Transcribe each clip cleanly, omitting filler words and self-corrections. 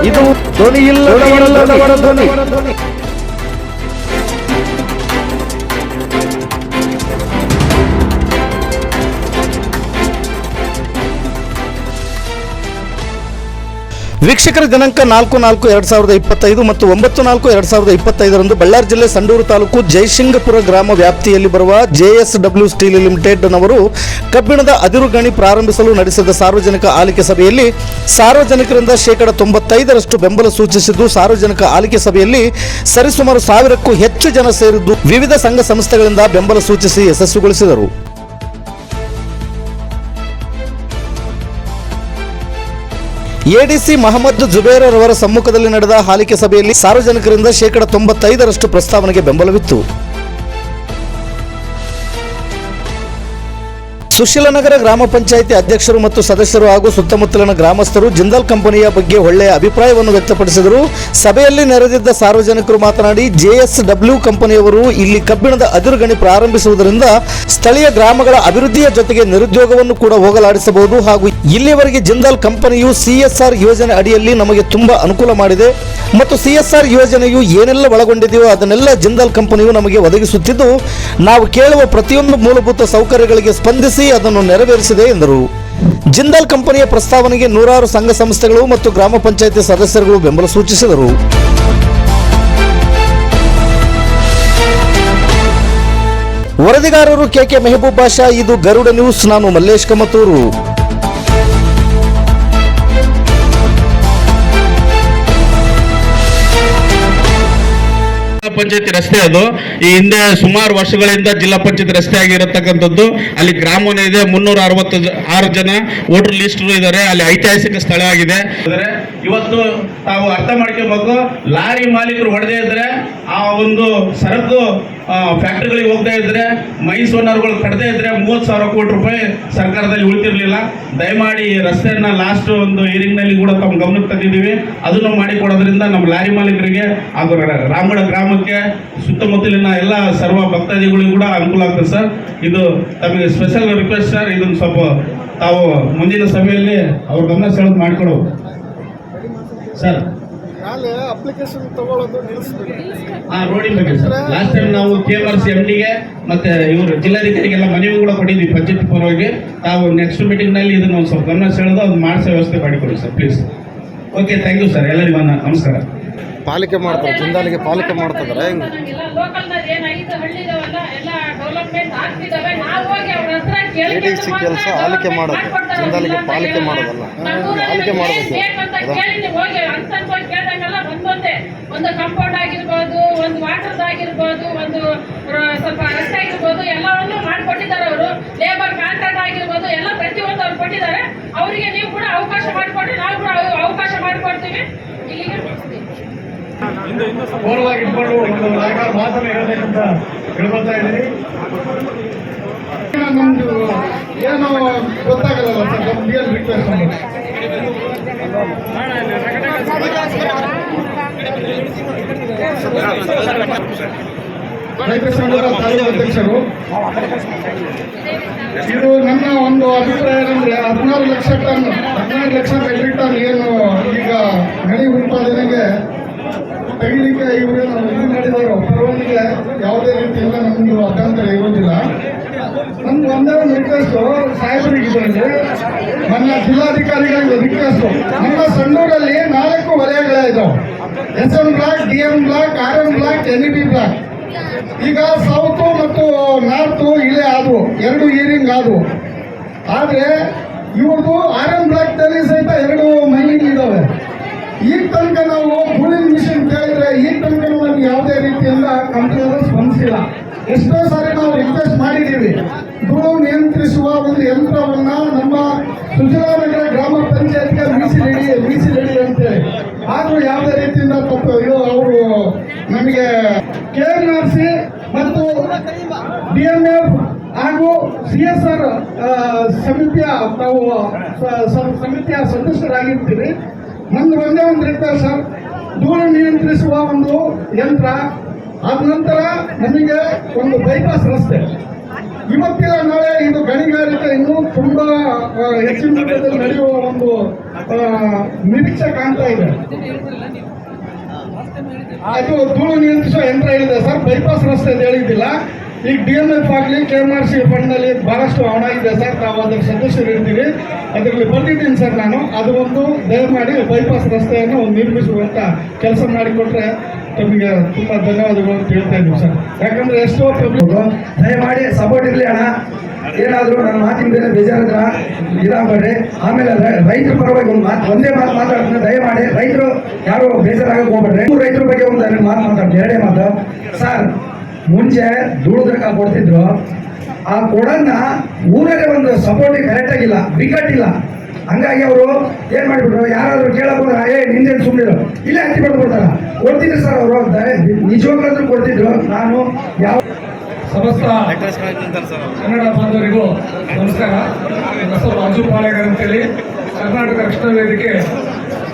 ಇದು ಧ್ವನಿಯಿಲ್ಲದವರ ಧ್ವನಿ. ವೀಕ್ಷಕರ ದಿನಾಂಕ 4/4/2025 ಮತ್ತು 9/4/2025 ಬಳ್ಳಾರಿ ಜಿಲ್ಲೆ ಸಂಡೂರು ತಾಲೂಕು ಜಯಶಿಂಗಪುರ ಗ್ರಾಮ ವ್ಯಾಪ್ತಿಯಲ್ಲಿ ಬರುವ JSW ಸ್ಟೀಲ್ ಲಿಮಿಟೆಡ್ ನವರು ಕಬ್ಬಿಣದ ಅದಿರು ಗಣಿ ಪ್ರಾರಂಭಿಸಲು ನಡೆಸಿದ ಸಾರ್ವಜನಿಕ ಆಲಿಕೆ ಸಭೆಯಲ್ಲಿ ಸಾರ್ವಜನಿಕರಿಂದ 95% ಬೆಂಬಲ ಸೂಚಿಸಿದ್ದು, ಸಾರ್ವಜನಿಕ ಆಲಿಕೆ ಸಭೆಯಲ್ಲಿ ಸರಿಸುಮಾರು 1000ಕ್ಕೂ ಹೆಚ್ಚು ಜನ ಸೇರಿದ್ದು ವಿವಿಧ ಸಂಘ ಸಂಸ್ಥೆಗಳಿಂದ ಬೆಂಬಲ ಸೂಚಿಸಿ ಯಶಸ್ವಿಗೊಳಿಸಿದರು. ಎಡಿಸಿ ಮಹಮ್ಮದ್ ಜುಬೇರ್ ರವರ ಸಮ್ಮುಖದಲ್ಲಿ ನಡೆದ ಆಲಿಕೆ ಸಭೆಯಲ್ಲಿ ಸಾರ್ವಜನಿಕರಿಂದ 95% ಪ್ರಸ್ತಾವನೆಗೆ ಬೆಂಬಲವಿತ್ತು. ಸುಶೀಲನಗರ ಗ್ರಾಮ ಪಂಚಾಯಿತಿ ಅಧ್ಯಕ್ಷರು ಮತ್ತು ಸದಸ್ಯರು ಹಾಗೂ ಸುತ್ತಮುತ್ತಲಿನ ಗ್ರಾಮಸ್ಥರು ಜಿಂದಾಲ್ ಕಂಪನಿಯ ಬಗ್ಗೆ ಒಳ್ಳೆಯ ಅಭಿಪ್ರಾಯವನ್ನು ವ್ಯಕ್ತಪಡಿಸಿದರು. ಸಭೆಯಲ್ಲಿ ನೆರೆದಿದ್ದ ಸಾರ್ವಜನಿಕರು ಮಾತನಾಡಿ, JSW ಕಂಪನಿಯವರು ಇಲ್ಲಿ ಕಬ್ಬಿಣದ ಅದಿರು ಗಣಿ ಪ್ರಾರಂಭಿಸುವುದರಿಂದ ಸ್ಥಳೀಯ ಗ್ರಾಮಗಳ ಅಭಿವೃದ್ಧಿಯ ಜೊತೆಗೆ ನಿರುದ್ಯೋಗವನ್ನು ಕೂಡ ಹೋಗಲಾಡಿಸಬಹುದು ಹಾಗೂ ಇಲ್ಲಿಯವರೆಗೆ ಜಿಂದಾಲ್ ಕಂಪನಿಯು CSR ಯೋಜನೆ ಅಡಿಯಲ್ಲಿ ನಮಗೆ ತುಂಬಾ ಅನುಕೂಲ ಮಾಡಿದೆ ಮತ್ತು CSR ಯೋಜನೆಯು ಏನೆಲ್ಲ ಒಳಗೊಂಡಿದೆಯೋ ಅದನ್ನೆಲ್ಲ ಜಿಂದಾಲ್ ಕಂಪನಿಯು ನಮಗೆ ಒದಗಿಸುತ್ತಿದ್ದು, ನಾವು ಕೇಳುವ ಪ್ರತಿಯೊಂದು ಮೂಲಭೂತ ಸೌಕರ್ಯಗಳಿಗೆ ಸ್ಪಂದಿಸಿ ಅದನ್ನು ನೆರವೇರಿಸಿದೆ ಎಂದರು. ಜಿಂದಾಲ್ ಕಂಪನಿಯ ಪ್ರಸ್ತಾವನೆಗೆ ನೂರಾರು ಸಂಘ ಸಂಸ್ಥೆಗಳು ಮತ್ತು ಗ್ರಾಮ ಪಂಚಾಯಿತಿ ಸದಸ್ಯರುಗಳು ಬೆಂಬಲ ಸೂಚಿಸಿದರು. ವರದಿಗಾರರು KK ಮೆಹಬೂಬ್ ಬಾಷಾ, ಇದು ಗರುಡ ನ್ಯೂಸ್. ನಾನು ಮಲ್ಲೇಶ್ ಕಮತೂರು. ಪಂಚಾಯತಿ ರಸ್ತೆ ಅದು ಈ ಹಿಂದೆ ಸುಮಾರು ವರ್ಷಗಳಿಂದ ಜಿಲ್ಲಾ ಪಂಚಾಯತ್ ರಸ್ತೆ ಆಗಿರತಕ್ಕಂಥದ್ದು. ಅಲ್ಲಿ ಗ್ರಾಮವೇ ಇದೆ, 366 ಜನ ವೋಟರ್ ಲಿಸ್ಟ್ ಇದ್ದಾರೆ. ಅಲ್ಲಿ ಐತಿಹಾಸಿಕ ಸ್ಥಳ ಆಗಿದೆ. ಇವತ್ತು ತಾವು ಅರ್ಥ ಮಾಡ್ಕೋಬೇಕು, ಲಾರಿ ಮಾಲೀಕರು ಹೊಡೆದೇ ಇದ್ರೆ, ಆ ಒಂದು ಸರಕು ಫ್ಯಾಕ್ಟ್ರಿಗಳಿಗೆ ಹೋಗ್ತಾ ಇದ್ರೆ, ಮೈನ್ಸ್ ಓನರ್ಗಳು ಕಟ್ಟದೇ ಇದ್ರೆ 30,000 ಕೋಟಿ ರೂಪಾಯಿ ಸರ್ಕಾರದಲ್ಲಿ ಉಳಿತಿರ್ಲಿಲ್ಲ. ದಯಮಾಡಿ ರಸ್ತೆಯನ್ನ ಲಾಸ್ಟ್ ಒಂದು ಹಿಯರಿಂಗ್ನಲ್ಲಿ ಕೂಡ ತಮ್ಮ ಗಮನಕ್ಕೆ ತಂದಿದ್ದೀವಿ. ಅದನ್ನು ಮಾಡಿಕೊಡೋದ್ರಿಂದ ನಮ್ಮ ಲಾರಿ ಮಾಲೀಕರಿಗೆ ಹಾಗೂ ರಾಮಗಢ ಗ್ರಾಮಕ್ಕೆ ಸುತ್ತಮುತ್ತಲಿನ ಎಲ್ಲ ಸರ್ವ ಭಕ್ತಾದಿಗಳಿಗೂ ಕೂಡ ಅನುಕೂಲ ಆಗ್ತದೆ ಸರ್. ಇದು ತಮಗೆ ಸ್ಪೆಷಲ್ ರಿಕ್ವೆಸ್ಟ್ ಸರ್. ಇದನ್ನು ಸ್ವಲ್ಪ ತಾವು ಮುಂದಿನ ಸಭೆಯಲ್ಲಿ ಅವ್ರ ಗಮನ ಸೆಳೆದು ಮಾಡಿಕೊಡು ಸರ್. ಅಪ್ಲಿಕೇಶನ್ ತಗೊಳ್ಳೋದು ರೋಡಿನ ಬಗ್ಗೆ ಸರ್. ಲಾಸ್ಟ್ ಟೈಮ್ ನಾವು KMRC MDಗೆ ಮತ್ತೆ ಇವರು ಜಿಲ್ಲಾಧಿಕಾರಿಗೆಲ್ಲ ಮನವಿ ಕೂಡ ಕೊಟ್ಟಿದ್ವಿ ಪಂಚಾಯತ್ ಪರವಾಗಿ. ತಾವು ನೆಕ್ಸ್ಟ್ ಮೀಟಿಂಗ್ ನಲ್ಲಿ ಇದನ್ನು ಒಂದು ಸ್ವಲ್ಪ ಗಮನ ಸೆಳೆದು ಅದು ಮಾಡಿಸೋ ವ್ಯವಸ್ಥೆ ಮಾಡಿಕೊಡಿ sir please. Okay, thank you sir. ಎಲ್ಲರಿಗೂ ನಮಸ್ಕಾರ. ಪಾಲಿಕೆ ಮಾಡ್ತಾರೆ, ಜಿಂದಾಲಿಗೆ ಪಾಲಿಕೆ ಮಾಡ್ತಿದ್ದಾರೆ. ADC ಕೆಲಸ ಆಲಿಕೆ ಮಾಡೋದು, ಜಿಂದಾಲಿಗೆ ಪಾಲಿಕೆ ಮಾಡೋದಲ್ಲ. ಆಲಿಕೆ ಮಾಡಬೇಕು. ಒಂದು ಕಂಪೌಂಡ್ ಆಗಿರ್ಬೋದು, ಒಂದು ವಾಟರ್ ಆಗಿರ್ಬೋದು, ಒಂದು ಸ್ವಲ್ಪ ರಸ್ತೆ ಆಗಿರ್ಬೋದು, ಎಲ್ಲವನ್ನು ಮಾಡಿಕೊಟ್ಟಿದ್ದಾರೆ ಅವರು. ಲೇಬರ್ ಕಾಂಟ್ರಾಕ್ಟ್ ಆಗಿರ್ಬೋದು, ಎಲ್ಲ ಪ್ರತಿಯೊಂದು ಅವ್ರು ಕೊಟ್ಟಿದ್ದಾರೆ. ಅವರಿಗೆ ನೀವು ಕೂಡ ಅವಕಾಶ ಮಾಡಿಕೊಟ್ರೆ ನಾವು ಕೂಡ ಅವಕಾಶ ಮಾಡಿಕೊಡ್ತೀವಿ. ಇಲ್ಲಿಗೆ ಮಾತನ್ನು ಹೇಳಬೇಕಂತ ಹೇಳ್ಕೊತಾ ಇದ್ದೀನಿ. ನಮ್ದು ಏನು ಗೊತ್ತಾಗಲ್ಲ ಸರ್, ನಮ್ದು ಏನು ರಿಕ್ವೆಸ್ಟ್ ರೈತ ಸಂಘದ ತಾಲೂಕು ಅಧ್ಯಕ್ಷರು. ಇದು ನನ್ನ ಒಂದು ಅಭಿಪ್ರಾಯ ಏನಂದ್ರೆ 16 ಲಕ್ಷ ಮೆಟ್ರಿಕ್ ಟನ್ ಏನು ಈಗ ಗಣಿ ಉತ್ಪಾದನೆಗೆ ತೆಗಿಲಿಕ್ಕೆ ಇವರೇನು ಇದು ಮಾಡಿದಾರೋ ಪರವಾನಿಗೆ ಯಾವುದೇ ರೀತಿಯಿಂದ ನಮ್ದು ಅಭ್ಯಂತರ ಇರುವುದಿಲ್ಲ. ನಮ್ದು ಒಂದೇ ಒಂದು ರಿಕ್ವೆಸ್ಟು ಸಾಹೇಬರಿಗೆ ಬಂದರೆ, ನನ್ನ ಜಿಲ್ಲಾಧಿಕಾರಿಗಳಿಗೆ ರಿಕ್ವೆಸ್ಟು, ನಮ್ಮ ಸಂಡೂರಲ್ಲಿ 4 ವಲಯಗಳೇ ಇದ್ದಾವೆ. SM block, DM block, RM block, NEB block. ಈಗ ಸೌತು ಮತ್ತು ನಾರ್ತು ಇಲ್ಲೇ ಆದವು, 2 ಹಿಯರಿಂಗ್ ಆದವು. ಆದರೆ ಇವ್ರದ್ದು RM ಬ್ಲಾಕ್ನಲ್ಲಿ ಸಹಿತ 2 ಮೈನಿಂಗ್ ಇದ್ದಾವೆ. ಈಗ ತನಕ ನಾವು ಕೂಲಿಂಗ್ ಮಿಷಿನ್ ಕೇಳಿದ್ರೆ ಈಗ ತನಕ ನಮಗೆ ಯಾವುದೇ ರೀತಿಯಿಂದ ಕಂಪನಿಯವರು ಸ್ಪಂದಿಸಿಲ್ಲ. ಎಷ್ಟೋ ಸಾರಿ ನಾವು ರಿಕ್ವೆಸ್ಟ್ ಮಾಡಿದ್ದೀವಿ. ಧೂಳು ನಿಯಂತ್ರಿಸುವ ಒಂದು ಯಂತ್ರವನ್ನ ನಮ್ಮ ಸುಜಲಾನಗರ ಗ್ರಾಮ ಪಂಚಾಯತ್ಗೆ ಮೀಸಲಿಡಿ ಅಂತೇಳಿ, ಆದರೂ ಯಾವುದೇ ರೀತಿಯಿಂದ ತಪ್ಪು ಇದು ಅವರು ನಮಗೆ KMRC ಮತ್ತು DMF ಹಾಗೂ CSR ಸಮಿತಿಯ ನಾವು ಸಮಿತಿಯ ಸದಸ್ಯರಾಗಿರ್ತೀವಿ. ನಮ್ದು ಒಂದೇ ಒಂದು ರಿಕ್ವೆಸ್ಟ್ ಸರ್, ಧೂಳು ನಿಯಂತ್ರಿಸುವ ಒಂದು ಯಂತ್ರ, ಆದ ನಂತರ ನಮಗೆ ಒಂದು ಬೈಪಾಸ್ ರಸ್ತೆ. ಇವತ್ತಿನ ನಾಳೆ ಇದು ಗಣಿಗಾರಿಕೆ ಇನ್ನೂ ತುಂಬಾ ಹೆಚ್ಚಿನ ಮಟ್ಟದಲ್ಲಿ ನಡೆಯುವ ಒಂದು ನಿರೀಕ್ಷೆ ಕಾಣ್ತಾ ಇದೆ. ಅದು ಧೂಳು ನಿಯಂತ್ರಿಸುವ ಯಂತ್ರ ಇದೆ ಸರ್, ಬೈಪಾಸ್ ರಸ್ತೆ ಅಂತ ಹೇಳಿದ್ದಿಲ್ಲ. ಈಗ DMF ಆಗಲಿ KMRC ಫಂಡ್ನಲ್ಲಿ ಬಹಳಷ್ಟು ಹಣ ಇದೆ ಸರ್, ನಾವು ಅದರ ಸದಸ್ಯರು ಇರ್ತೀವಿ, ಅದರಲ್ಲಿ ಬಂದಿದ್ದೀನಿ ಸರ್ ನಾನು. ಅದು ಒಂದು ದಯಮಾಡಿ ಬೈಪಾಸ್ ರಸ್ತೆಯನ್ನು ಒಂದು ನಿರ್ಮಿಸುವಂಥ ಕೆಲಸ ಮಾಡಿಕೊಟ್ರೆ ತಮಗೆ ತುಂಬ ಧನ್ಯವಾದಗಳು ಅಂತ ಹೇಳ್ತಾ ಇದ್ದೀವಿ ಸರ್. ಯಾಕಂದರೆ ಎಷ್ಟೋ ಪಬ್ಲಿಕ್ ದಯಮಾಡಿ ಸಪೋರ್ಟ್ ಇರಲಿ ಅಣ್ಣ. ಏನಾದರೂ ನನ್ನ ಮಾತಿನ ಬೇರೆ ಬೇಜಾರಿದ್ರ ಇದಾಗಬೇಡ್ರಿ. ಆಮೇಲೆ ರೈತರ ಪರವಾಗಿ ಒಂದೇ ಮಾತು ಮಾತಾಡ್ತೀನಿ. ದಯಮಾಡಿ ರೈತರು ಯಾರು ಬೇಜಾರಾಗಕ್ಕೆ ಹೋಗ್ಬೇಡ್ರಿ. ರೈತರ ಬಗ್ಗೆ ಒಂದು ಮಾತು ಮಾತಾಡ್ತೀನಿ, ಎರಡೇ ಮಾತು ಸರ್. ಮುಂಚೆ ದುಡಿದ್ರೆ ಕೊಡ್ತಿದ್ರು, ಆ ಕೊಡನ್ನ ಊರಲ್ಲೇ ಒಂದು ಸಪೋರ್ಟ್ ಕರೆಕ್ಟ್ ಆಗಿಲ್ಲ, ಬಿಕ್ಕಟ್ಟಿಲ್ಲ. ಹಂಗಾಗಿ ಅವರು ಏನ್ ಮಾಡಿಬಿಟ್ರು, ಯಾರಾದ್ರೂ ಕೇಳಕ್ ಹೋದ್ರೆ ನಿಂದೇನು ಸುಮ್ಮನಿರು, ಇಲ್ಲೇ ಹತ್ತಿ ಬಡ್ದು ಕೊಡ್ತಾರ. ಕೊಡ್ತಿದ್ರು ಸರ್ ಅವರು, ನಿಜವಾಗ್ಲಾದ್ರೂ ಕೊಡ್ತಿದ್ರು. ನಾನು ಯಾವ ಸಮಸ್ತ ಕನ್ನಡ ಬಾಂಧವರಿಗೂ ನಮಸ್ಕಾರ. ನನ್ನ ಹೆಸರು ರಾಜು ಪಾಳೆಗಾರ್ ಅಂತೇಳಿ, ಕರ್ನಾಟಕ ರಕ್ಷಣಾ ವೇದಿಕೆ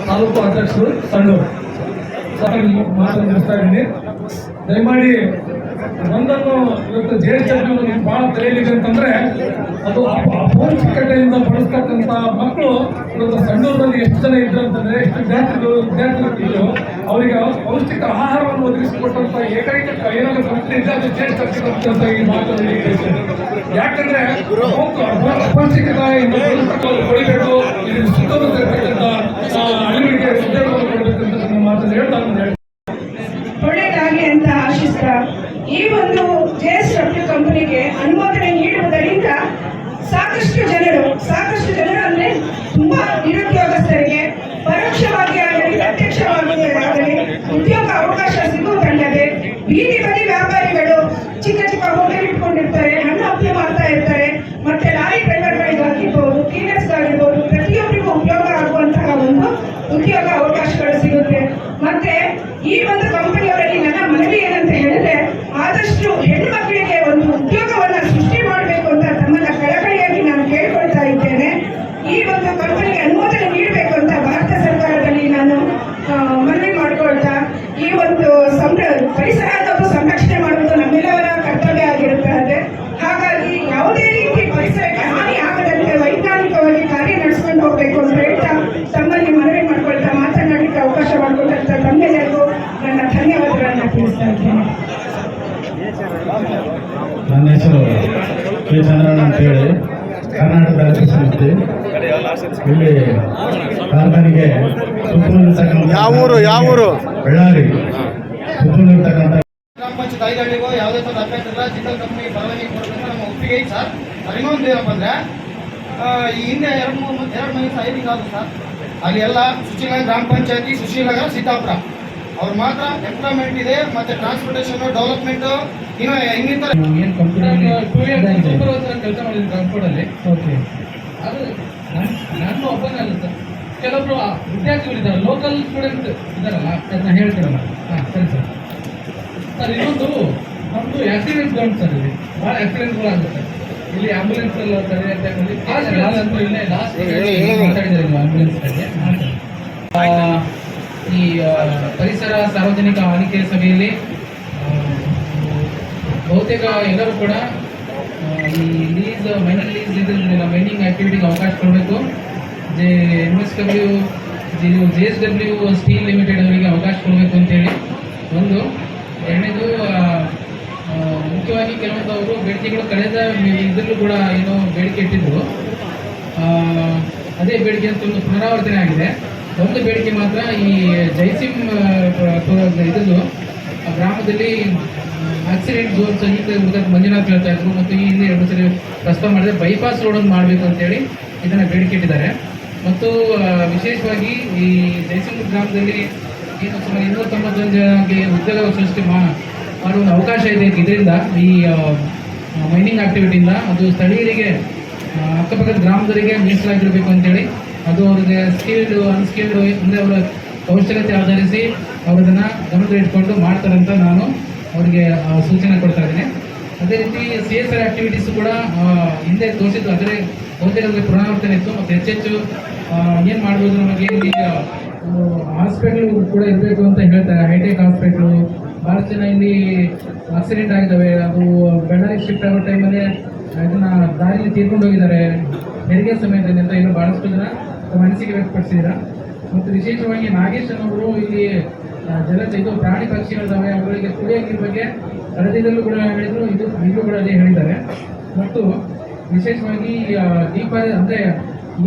ತಾಲೂಕು ಅಧ್ಯಕ್ಷರು ಸಂಡೂರು. ಮಾತನ್ನು ಮುಗಿಸ್ತಾ ಇದ್ದೀನಿ. ದಯಮಾಡಿ ಒಂದನ್ನು ಇವತ್ತು JSW ಬಹಳ ತಿಳಿಯಲಿದೆ ಅಂತಂದ್ರೆ, ಅದು ಅಪೌಷ್ಟಿಕತೆಯಿಂದ ಬಳಸ್ತಕ್ಕಂಥ ಮಕ್ಕಳು ಇವತ್ತು ಸಂಡೂರಲ್ಲಿ ಎಷ್ಟು ಜನ ಇದ್ರು ಅಂತಂದ್ರೆ, ಎಷ್ಟು ವಿದ್ಯಾರ್ಥಿಗಳು ಅವರಿಗೆ ಪೌಷ್ಟಿಕ ಆಹಾರವನ್ನು ಒದಗಿಸಿಕೊಟ್ಟಂತ ಏಕೈಕ ಏನಾದರೂ ಸಂಸ್ಥೆ ಇದೆ, ಅದು JSW ಅಂತ ಈ ಮಾತನ್ನು. ಯಾಕಂದ್ರೆ ಅಪೌಷ್ಟಿಕತೆಯಿಂದ ಕೊಡಬೇಕು, ಇಲ್ಲಿ ಸುತ್ತಮುತ್ತಲಿರ್ತಕ್ಕಂಥ ಅಳಿವಿಗೆ ಉದ್ಯೋಗವನ್ನು ಕೊಡಬೇಕಂತ ನನ್ನ ಮಾತನ್ನು ಹೇಳ್ತಾ ಒಳ್ಳೆಯದಾಗಲಿ ಅಂತ ಆಶಿಸ್ತಾ, ಈ ಒಂದು JSW ಕಂಪನಿಗೆ ಅನುಮೋದನೆ ನೀಡುವುದರಿಂದ ಸಾಕಷ್ಟು ಜನರು ಅಂದ್ರೆ ತುಂಬಾ ನಿರುದ್ಯೋಗಸ್ಥರಿಗೆ ಪರೋಕ್ಷವಾಗಿ ಆಗಲಿ ಪ್ರತ್ಯಕ್ಷವಾಗಿ ಆಗಲಿ ಉದ್ಯೋಗ ಅವಕಾಶ ಸಿಗುವುದಲ್ಲದೆ, ಬೀದಿ ಬದಿ ವ್ಯಾಪಾರಿಗಳು ಚಿಕ್ಕ ಚಿಕ್ಕ ಹೋಟೆಲ್ ಇಟ್ಕೊಂಡಿರ್ತಾರೆ, ಹಣ್ಣು ಹಂಪಲು ಮಾಡ್ತಾ ಇರ್ತಾರೆ, ಮತ್ತೆ ಲಾರಿ ಡ್ರೈವರ್ಗಳಿಗಾಗಿರ್ಬೋದು, ಕ್ಲೀನರ್ಸ್ಗಾಗಿರ್ಬೋದು, ಪ್ರತಿಯೊಬ್ಬರಿಗೂ ಉಪಯೋಗ ಆಗುವಂತಹ ಒಂದು ಉದ್ಯೋಗ ಅವಕಾಶಗಳು ಸಿಗುತ್ತೆ. ಮತ್ತೆ ಈ ಒಂದು ಕಂಪನಿಯವರಲ್ಲಿ ನನ್ನ ಮನವಿ ಏನಂತ ಹೇಳಿದ್ರೆ, ಆದಷ್ಟು ಹೆಣ್ಣು ಮಕ್ಕಳಿಗೆ ಒಂದು ಉದ್ಯೋಗವನ್ನ ಸೃಷ್ಟಿ ಮಾಡಬೇಕು ಅಂತ ತಮ್ಮನ್ನ ಕಳಕಳಿಯಾಗಿ ನಾನು ಕೇಳ್ಕೊಳ್ತಾ ಇದ್ದೇನೆ. ಈ ಒಂದು ಕಂಪನಿಗೆ ಅನುಮೋದನೆ ನೀಡಬೇಕು ಅಂತ ಭಾರತ ಸರ್ಕಾರದಲ್ಲಿ ನಾನು ಮನವಿ ಮಾಡಿಕೊಳ್ತಾ, ಈ ಒಂದು ಪರಿಸರ ಅನ್ನೋದು ಸಂರಕ್ಷಣೆ ಮಾಡುವುದು ನಮ್ಮೆಲ್ಲವರ ಕರ್ತವ್ಯ ಆಗಿರುತ್ತದೆ. ಹಾಗಾಗಿ ಯಾವುದೇ ರೀತಿ ಪರಿಸರಕ್ಕೆ ಹಾನಿ ಆಗದಂತೆ ವೈಜ್ಞಾನಿಕವಾಗಿ ಕಾರ್ಯ ನಡೆಸ್ಕೊಂಡು ಹೋಗ್ಬೇಕು ಅಂತ ಹೇಳ್ತಾ ತಮ್ಮಲ್ಲಿ ಮನವಿ ಮಾಡ್ಕೊಳ್ತಾ, ಮಾತನಾಡಲಿಕ್ಕೆ ಅವಕಾಶ ಮಾಡಿಕೊಟ್ಟಂತ ತಮ್ಮೆಲ್ಲರಿಗೂ ನನ್ನ ಧನ್ಯವಾದಗಳನ್ನ ತಿಳಿಸ್ತಾ ಇದ್ದೇನೆ. ನನ್ನ ಹೆಸರು ಕೆ ಚಂದ್ರಣ್ಣ ಅಂತೇಳಿ, ಕರ್ನಾಟಕ ರಾಜ್ಯ ಸಮಿತಿ. ಇಲ್ಲಿ ಕಾರ್ಖಾನೆಗೆ ಸುತ್ತಮುತ್ತಲಿರ್ತಕ್ಕಂಥ ಬಳ್ಳಾರಿ ಸುತ್ತಮುತ್ತಲಿರ್ತಕ್ಕಂಥ ಗ್ರಾಮ ಪಂಚಾಯತ್ 5 ಹಳ್ಳಿಗೂ ಯಾವುದೇ ಥರದ ಅಭ್ಯಂತರ ಇಲ್ಲ. ಜಿಂದಾಲ್ ಕಂಪನಿ ಪರವಾನಗಿ ಕೊಡಬೇಕು ನಮ್ಮ ಒಪ್ಪಿಗೆ ಐತೆ ಸರ್. ಇನ್ನೊಂದು ಏನಪ್ಪ ಅಂದರೆ, ಈ ಹಿಂದೆ 2 ಮನೆ ಸೈನಿಂಗ್ ಆದ್ರು ಸರ್. ಅಲ್ಲಿ ಎಲ್ಲ ಸುಶೀಲನಗರ ಗ್ರಾಮ ಪಂಚಾಯತಿ, ಸುಶೀಲನಗರ, ಸೀತಾಪುರ ಅವ್ರು ಮಾತ್ರ ಎಂಪ್ಲಾಯ್ಮೆಂಟ್ ಇದೆ. ಮತ್ತೆ ಟ್ರಾನ್ಸ್ಪೋರ್ಟೇಷನ್ ಡೆವಲಪ್ಮೆಂಟ್ ಇನ್ನಿತರ ಏನು ಕಂಪ್ನಿ ಸೂಪರ್ವೈಸರ್ ಕೆಲಸ ಮಾಡಿದ್ದೀನಿ ಟ್ರಾನ್ಸ್ಪೋರ್ಟಲ್ಲಿ. ಓಕೆ, ಅದು ನಾನು ಒಬ್ಬನೇ ಅಲ್ಲ ಸರ್, ಕೆಲವೊಬ್ರು ವಿದ್ಯಾರ್ಥಿಗಳಿದ್ದಾರೆ, ಲೋಕಲ್ ಸ್ಟೂಡೆಂಟ್ ಇದ್ದಾರಲ್ಲ, ಅದನ್ನ ಹೇಳ್ತೀರಲ್ಲ. ಹಾಂ ಸರಿ ಸರ್. ಸರ್, ಇನ್ನೊಂದು ನಮ್ಮದು ಆಕ್ಸಿಡೆಂಟ್ ಗ್ರೌಂಡ್ ಸರ್. ಇಲ್ಲಿ ಭಾಳ ಆಕ್ಸಿಡೆಂಟ್ಗಳಾಗುತ್ತೆ. ಇಲ್ಲಿ ಆಂಬುಲೆನ್ಸ್ ಎಲ್ಲ ಸರಿಯಾದ ಟೈಮಲ್ಲಿ ಇಲ್ಲೇ ಲಾಸ್ಟ್ ಮಾತಾಡಿದ್ದಾರೆ ಆಂಬುಲೆನ್ಸ್ ಬಗ್ಗೆ. ಈ ಪರಿಸರ ಸಾರ್ವಜನಿಕ ಆಲಿಕೆ ಸಭೆಯಲ್ಲಿ ಬಹುತೇಕ ಎಲ್ಲರೂ ಕೂಡ ಈ ಲೀಸ್, ಮೈನಿಂಗ್ ಲೀಸ್ ಇದ್ದಿಲ್ಲ, ಮೈನಿಂಗ್ ಆಕ್ಟಿವಿಟಿಗೆ ಅವಕಾಶ ಕೊಡಬೇಕು. MSW, JSW ಸ್ಟೀಲ್ ಲಿಮಿಟೆಡ್ ಅವರಿಗೆ ಅವಕಾಶ ಕೊಡಬೇಕು ಅಂತೇಳಿ ಒಂದು. ಎರಡನೇದು, ಮುಖ್ಯವಾಗಿ ಕೆಲವೊಂದು ಅವರು ಬೇಡಿಕೆಗಳು ಕಳೆದ ಇದರಲ್ಲೂ ಕೂಡ ಏನೋ ಬೇಡಿಕೆ ಇಟ್ಟಿದ್ರು. ಅದೇ ಬೇಡಿಕೆ ಅಂತ ಒಂದು ಪುನರಾವರ್ತನೆ ಆಗಿದೆ. ಒಂದು ಬೇಡಿಕೆ ಮಾತ್ರ, ಈ ಜೈಸಿಮ್ ಇದನ್ನು ಗ್ರಾಮದಲ್ಲಿ ಆಕ್ಸಿಡೆಂಟ್ ಝೋನ್ಸ್ ಈಗ ಮಂಜುನಾಥ್ ಹೇಳ್ತಾ ಇದ್ರು, ಮತ್ತು ಈ ಹಿಂದೆ 2 ಸರಿ ಪ್ರಸ್ತಾವ ಮಾಡಿದ್ರೆ ಬೈಪಾಸ್ ರೋಡ್ ಒಂದು ಮಾಡಬೇಕು ಅಂತೇಳಿ ಇದನ್ನು ಬೇಡಿಕೆ ಇಟ್ಟಿದ್ದಾರೆ. ಮತ್ತು ವಿಶೇಷವಾಗಿ ಈ ಜೈಸಿಮ್ ಗ್ರಾಮದಲ್ಲಿ ಏನು ಸುಮಾರು 291 ಜನಕ್ಕೆ ಉದ್ಯೋಗ ಸೃಷ್ಟಿ ಮಾಡುವ ಅವಕಾಶ ಇದೆ. ಇದರಿಂದ ಈ ಮೈನಿಂಗ್ ಆಕ್ಟಿವಿಟಿಯಿಂದ ಅದು ಸ್ಥಳೀಯರಿಗೆ, ಅಕ್ಕಪಕ್ಕದ ಗ್ರಾಮದವರಿಗೆ ಮೀಸಲಾಗಿರಬೇಕು ಅಂತೇಳಿ, ಅದು ಅವ್ರಿಗೆ ಸ್ಕಿಲ್ಡ್, ಅನ್ಸ್ಕಿಲ್ಡ್ ಅಂದರೆ ಅವರ ಕೌಶಲ್ಯತೆ ಆಧರಿಸಿ ಅವರದನ್ನು ಗಮನದಲ್ಲಿ ಇಟ್ಕೊಂಡು ಮಾಡ್ತಾರಂತ ನಾನು ಅವರಿಗೆ ಸೂಚನೆ ಕೊಡ್ತಾ ಇದ್ದೀನಿ. ಅದೇ ರೀತಿ CSR ಆಕ್ಟಿವಿಟೀಸ್ ಕೂಡ ಹಿಂದೆ ತೋರಿಸಿದ್ದು, ಆದರೆ ಬಹುತೇಕ ಪುನರಾವರ್ತನೆ ಇತ್ತು. ಮತ್ತು ಹೆಚ್ಚೆಚ್ಚು ಏನು ಮಾಡ್ಬೋದು, ನಮಗೆ ಹಾಸ್ಪಿಟ್ಲು ಕೂಡ ಇರಬೇಕು ಅಂತ ಹೇಳ್ತಾರೆ. ಹೈಟೆಕ್ ಹಾಸ್ಪಿಟ್ಲು, ಭಾಳಷ್ಟು ಜನ ಇಲ್ಲಿ ಆಕ್ಸಿಡೆಂಟ್ ಆಗಿದ್ದಾವೆ. ಅದು ಬಳ್ಳಾರಿ ಶಿಫ್ಟ್ ಆಗೋ ಟೈಮಲ್ಲಿ ಇದನ್ನು ದಾರಿಯಲ್ಲಿ ತೀರ್ಕೊಂಡು ಹೋಗಿದ್ದಾರೆ ಹೆರಿಗೆ ಸಮಯದಲ್ಲಿ ಅಂತ. ಇನ್ನು ಭಾಳಷ್ಟು ಜನ ತಮ್ಮ ಅನಿಸಿಕೆ ವ್ಯಕ್ತಪಡಿಸಿದ್ದೀರಾ. ಮತ್ತು ವಿಶೇಷವಾಗಿ ನಾಗೇಶ್ ಅವರು ಇಲ್ಲಿ ಇದು ಪ್ರಾಣಿ ಪಕ್ಷಿಗಳಿದ್ದಾವೆ, ಅವುಗಳಿಗೆ ಕುಡಿಯೋ ನೀರಿನ ಬಗ್ಗೆ ಅರಣ್ಯದಲ್ಲೂ ಕೂಡ ಹೇಳಿದ್ರು, ಇಲ್ಲೂ ಕೂಡ ಅದೇ ಹೇಳಿದ್ದಾರೆ. ಮತ್ತು ವಿಶೇಷವಾಗಿ ದೀಪ ಅಂದರೆ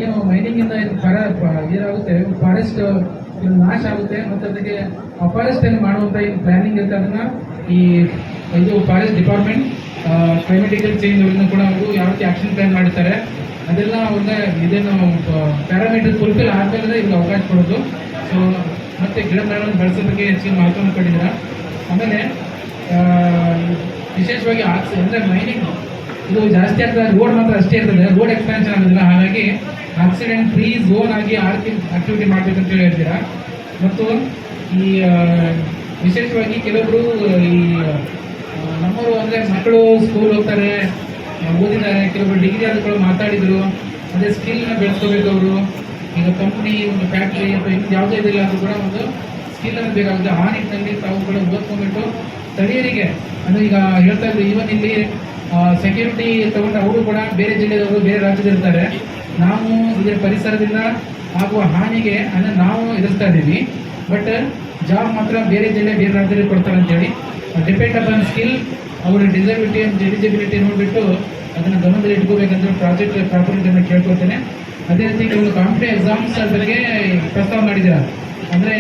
ಏನು ಮೈನಿಂಗಿಂದ ಏನಾಗುತ್ತೆ, ಫಾರೆಸ್ಟ್ ನಾಶ ಆಗುತ್ತೆ ಮತ್ತು ಅದಕ್ಕೆ ಅಫಾರೆಸ್ಟನ್ನು ಮಾಡುವಂಥ ಏನು ಪ್ಲಾನಿಂಗ್ ಇರುತ್ತೆ ಅದನ್ನು ಇದು ಫಾರೆಸ್ಟ್ ಡಿಪಾರ್ಟ್ಮೆಂಟ್ ಕ್ಲೈಮೆಟಿಕಲ್ ಚೇಂಜ್ ಅವರನ್ನು ಕೂಡ ಅವರು ಯಾವ ರೀತಿ ಆಕ್ಷನ್ ಪ್ಲಾನ್ ಮಾಡಿರ್ತಾರೆ ಅದೆಲ್ಲ ಅವ್ರಿಗೆ ಇದೇನು ಪ್ಯಾರಾಮೀಟರ್ ಫುಲ್ಫಿಲ್ ಆದಮೇಲೆ ಇವ್ರಿಗೆ ಅವಕಾಶ ಕೊಡೋದು. ಸೊ ಮತ್ತು ಗಿಡ ಮರಗಳನ್ನು ಬೆಳೆಸೋದಕ್ಕೆ ಹೆಚ್ಚಿನ ಮಹತ್ವವನ್ನು ಕೊಟ್ಟಿದ್ದೀರಾ. ಆಮೇಲೆ ವಿಶೇಷವಾಗಿ ಅಂದರೆ ಮೈನಿಂಗ್ ಇದು ಜಾಸ್ತಿ ಆಗ್ತದೆ, ರೋಡ್ ಮಾತ್ರ ಅಷ್ಟೇ ಇರ್ತದೆ, ರೋಡ್ ಎಕ್ಸ್ಪ್ಯಾನ್ಷನ್ ಆಗೋದಿಲ್ಲ. ಹಾಗಾಗಿ ಆಕ್ಸಿಡೆಂಟ್ ಫ್ರೀ ಝೋನ್ ಆಗಿ ಆಕ್ಟಿವಿಟಿ ಮಾಡಬೇಕಂತ ಹೇಳ್ತೀರಾ. ಮತ್ತು ಈ ವಿಶೇಷವಾಗಿ ಕೆಲವೊಬ್ಬರು ಈ ನಮ್ಮವರು ಅಂದರೆ ಮಕ್ಕಳು ಸ್ಕೂಲ್ ಹೋಗ್ತಾರೆ, ಓದಿದ್ದಾರೆ, ಕೆಲವೊಬ್ಬರು ಡಿಗ್ರಿ ಆದಗಳು ಮಾತಾಡಿದರು, ಅದೇ ಸ್ಕಿಲ್ನ ಬೆಳೆಸ್ಕೋಬೇಕು ಅವರು. ಈಗ ಕಂಪ್ನಿ, ಒಂದು ಫ್ಯಾಕ್ಟ್ರಿ ಅಥವಾ ಇನ್ನು ಯಾವುದೇ ಇದಿಲ್ಲ ಅಂದರೂ ಕೂಡ ಒಂದು ಸ್ಕಿಲ್ಲನ್ನು ಬೇಕಾಗುತ್ತೆ. ಆ ನಿಟ್ಟಿನಲ್ಲಿ ತಾವು ಕೂಡ ಓದ್ಕೊಂಡ್ಬಿಟ್ಟು ಸ್ಥಳೀಯರಿಗೆ ಅಂದರೆ ಈಗ ಹೇಳ್ತಾ ಇದ್ರು, ಈವನ್ ಇಲ್ಲಿ ಸೆಕ್ಯೂರಿಟಿ ತಗೊಂಡು ಅವರು ಕೂಡ ಬೇರೆ ಜಿಲ್ಲೆಯವರು ಬೇರೆ ರಾಜ್ಯದಲ್ಲಿರ್ತಾರೆ. ನಾವು ಇದರ ಪರಿಸರದಿಂದ ಆಗುವ ಹಾನಿಗೆ ನಾವು ಎದುರಿಸ್ತಾ ಇದ್ದೀವಿ, ಬಟ್ ಜಾಬ್ ಮಾತ್ರ ಬೇರೆ ಜಿಲ್ಲೆ ಬೇರೆ ರಾಜ್ಯದಲ್ಲಿ ಕೊಡ್ತಾರೆ ಅಂತೇಳಿ ಡಿಪೆಂಡ್ ಅಪಾನ್ ಸ್ಕಿಲ್, ಅವರ ಡಿಸಬಿಲಿಟಿ ಮತ್ತು ಎಲಿಜಿಬಿಲಿಟಿ ನೋಡಿಬಿಟ್ಟು ಅದನ್ನು ಗಮನದಲ್ಲಿ ಇಟ್ಕೋಬೇಕಂತ ಪ್ರಾಜೆಕ್ಟ್ ಪ್ರಾಪರ್ಟಿಯನ್ನು ಕೇಳ್ಕೊಳ್ತೇನೆ. ಅದೇ ರೀತಿ ಕೆಲವು ಕಾಂಪಿಟೇಟಿವ್ ಎಕ್ಸಾಮ್ಸ್ ಬಗ್ಗೆ ಪ್ರಸ್ತಾವ ಮಾಡಿದ್ದೀರಾ. ಅಂದರೆ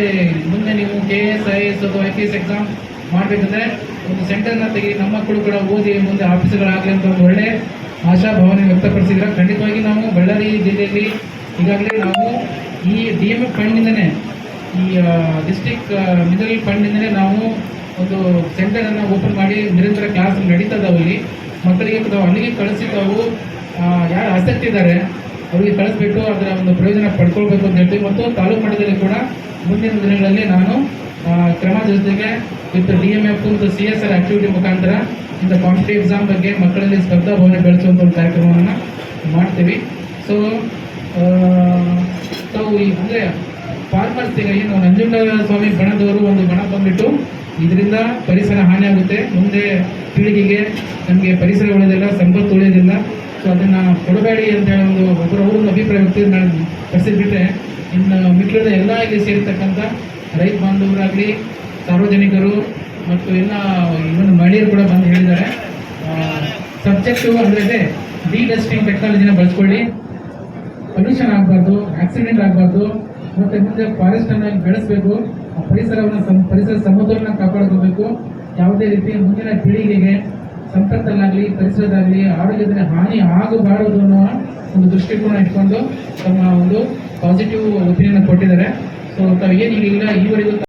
ಮುಂದೆ ನೀವು KS, IAS ಅಥವಾ IPS ಎಕ್ಸಾಮ್ ಮಾಡಬೇಕಂದ್ರೆ ಒಂದು ಸೆಂಟರ್ನ ತೆಗಿ, ನಮ್ಮ ಮಕ್ಕಳು ಕೂಡ ಓದಿ ಮುಂದೆ ಆಫೀಸರ್ಗಳಾಗಲಿ ಅಂತ ಒಂದು ಒಳ್ಳೆ ಆಶಾಭಾವನೆ ವ್ಯಕ್ತಪಡಿಸಿದ್ರೆ ಖಂಡಿತವಾಗಿ ನಾವು ಬಳ್ಳಾರಿ ಜಿಲ್ಲೆಯಲ್ಲಿ ಈಗಾಗಲೇ ನಾವು ಈ DMF ಫಂಡ್ನಿಂದನೇ, ಈ ಡಿಸ್ಟಿಕ್ ಮಿನರಲ್ ಫಂಡ್ನಿಂದನೇ ನಾವು ಒಂದು ಸೆಂಟರನ್ನು ಓಪನ್ ಮಾಡಿ ನಿರಂತರ ಕ್ಲಾಸ್ ನಡೀತದೆ. ಅಲ್ಲಿ ಮಕ್ಕಳಿಗೆ ನಾವು ಅಲ್ಲಿಗೆ ಕಳಿಸಿ ತಾವು ಯಾರು ಆಸಕ್ತಿ ಇದ್ದಾರೆ ಅವರಿಗೆ ಕಳಿಸ್ಬಿಟ್ಟು ಅದರ ಒಂದು ಪ್ರಯೋಜನ ಪಡ್ಕೊಳ್ಬೇಕು ಅಂತ ಹೇಳ್ತೀವಿ. ಮತ್ತು ತಾಲೂಕು ಮಟ್ಟದಲ್ಲಿ ಕೂಡ ಮುಂದಿನ ದಿನಗಳಲ್ಲಿ ನಾನು ಕ್ರಮ ಜೊತೆಗೆ ವಿತ್ DMF ಮತ್ತು CSR ಆಕ್ಟಿವಿಟಿ ಮುಖಾಂತರ ಇಂಥ ಕಾಂಪಿಟೇಟಿವ್ ಎಕ್ಸಾಮ್ ಬಗ್ಗೆ ಮಕ್ಕಳಲ್ಲಿ ಸ್ಪರ್ಧಾ ಭಾವನೆ ಬೆಳೆಸುವಂಥ ಒಂದು ಕಾರ್ಯಕ್ರಮವನ್ನು ಮಾಡ್ತೀವಿ. ಸೊ ತಾವು ಅಂದರೆ ಫಾರ್ಮರ್ಸ್ ಈಗ ಏನು ನಂಜುಂಡಸ್ವಾಮಿ ಬಣದವರು ಒಂದು ಬಣ ಬಂದ್ಬಿಟ್ಟು ಇದರಿಂದ ಪರಿಸರ ಹಾನಿ ಆಗುತ್ತೆ, ಮುಂದೆ ಪೀಳಿಗೆಗೆ ನಮಗೆ ಪರಿಸರ ಉಳಿಯೋದಿಲ್ಲ, ಸಂಪತ್ತು ಉಳಿಯೋದಿಲ್ಲ, ಸೊ ಅದನ್ನು ಕೊಡಬೇಡಿ ಅಂತ ಹೇಳಿ ಒಬ್ಬರೊಬ್ಬರೊಂದು ಅಭಿಪ್ರಾಯ ವ್ಯಕ್ತಪಡಿಸಿಬಿಟ್ರೆ ಇನ್ನು ಮಿಕ್ಕಿದ ಎಲ್ಲ ಇಲ್ಲಿ ಸೇರಿರ್ತಕ್ಕಂಥ ರೈತ ಬಾಂಧವರಾಗಲಿ, ಸಾರ್ವಜನಿಕರು ಮತ್ತು ಎಲ್ಲ ಇವನ್ ಮಹಿಳೆಯರು ಕೂಡ ಬಂದು ಹೇಳಿದ್ದಾರೆ. ಸಬ್ಜೆಕ್ಟು ಅಂದರೆ ಡಿಡಸ್ಟಿಂಗ್ ಟೆಕ್ನಾಲಜಿನ ಬಳಸ್ಕೊಳ್ಳಿ, ಪೊಲ್ಯೂಷನ್ ಆಗಬಾರ್ದು, ಆಕ್ಸಿಡೆಂಟ್ ಆಗಬಾರ್ದು, ಮತ್ತು ಮುಂದೆ ಫಾರೆಸ್ಟನ್ನು ಬೆಳೆಸಬೇಕು, ಪರಿಸರ ಸಮತೋಲನ ಕಾಪಾಡ್ಕೋಬೇಕು. ಯಾವುದೇ ರೀತಿ ಮುಂದಿನ ಪೀಳಿಗೆಗೆ ಸಂಪತ್ತಲ್ಲಾಗಲಿ ಪರಿಸರದಾಗಲಿ ಆರೋಗ್ಯದಲ್ಲಿ ಹಾನಿ ಆಗಬಾರದು ಅನ್ನೋ ಒಂದು ದೃಷ್ಟಿಕೋನ ಇಟ್ಕೊಂಡು ತಮ್ಮ ಒಂದು ಪಾಸಿಟಿವ್ ಒಪಿನಿಯನ್ ಕೊಟ್ಟಿದ್ದಾರೆ. ಸೊ ತಾವು ಏನೀಗಿಲ್ಲ ಈವರೆಗೂ